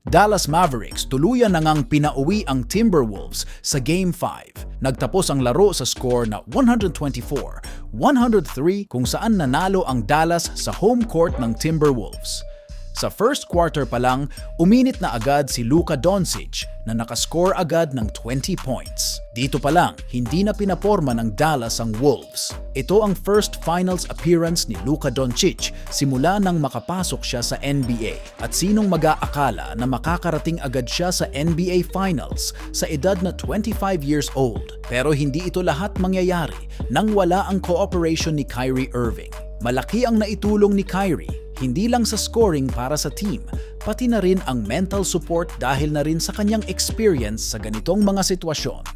Dallas Mavericks tuluyan na ngang pinauwi ang Timberwolves sa Game 5. Nagtapos ang laro sa score na 124-103 kung saan nanalo ang Dallas sa home court ng Timberwolves. Sa first quarter pa lang, uminit na agad si Luka Doncic na nakascore agad ng 20 points. Dito pa lang, hindi na pinaporma ng Dallas ang Wolves. Ito ang first finals appearance ni Luka Doncic simula nang makapasok siya sa NBA. At sinong mag-aakala na makakarating agad siya sa NBA Finals sa edad na 25 years old. Pero hindi ito lahat mangyayari nang wala ang cooperation ni Kyrie Irving. Malaki ang naitulong ni Kyrie, hindi lang sa scoring para sa team, pati na rin ang mental support dahil na rin sa kanyang experience sa ganitong mga sitwasyon.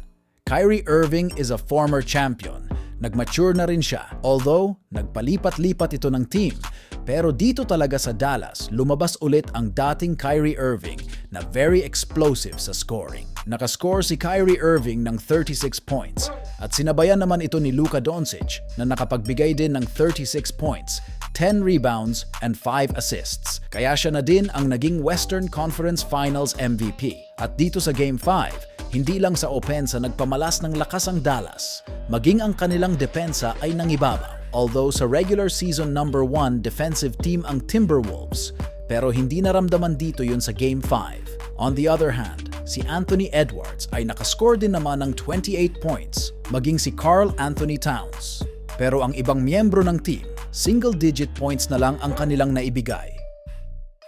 Kyrie Irving is a former champion. Nag-mature na rin siya, although nagpalipat-lipat ito ng team. Pero dito talaga sa Dallas, lumabas ulit ang dating Kyrie Irving na very explosive sa scoring. Nakascore si Kyrie Irving ng 36 points at sinabayan naman ito ni Luka Doncic na nakapagbigay din ng 36 points, 10 rebounds, and 5 assists. Kaya siya na din ang naging Western Conference Finals MVP. At dito sa Game 5, hindi lang sa opensa nagpamalas ng lakas ang Dallas, maging ang kanilang depensa ay nangibabaw. Although sa regular season number 1 defensive team ang Timberwolves, pero hindi naramdaman dito yun sa Game 5. On the other hand, si Anthony Edwards ay nakascore din naman ng 28 points, maging si Karl Anthony Towns. Pero ang ibang miyembro ng team, single-digit points na lang ang kanilang naibigay.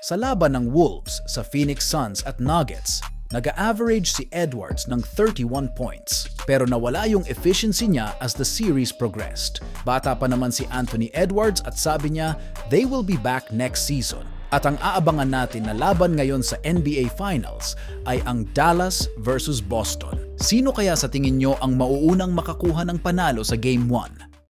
Sa laban ng Wolves sa Phoenix Suns at Nuggets, nag-average si Edwards ng 31 points, pero nawala yung efficiency niya as the series progressed. Bata pa naman si Anthony Edwards at sabi niya, they will be back next season. At ang aabangan natin na laban ngayon sa NBA Finals ay ang Dallas versus Boston. Sino kaya sa tingin nyo ang mauunang makakuha ng panalo sa Game 1?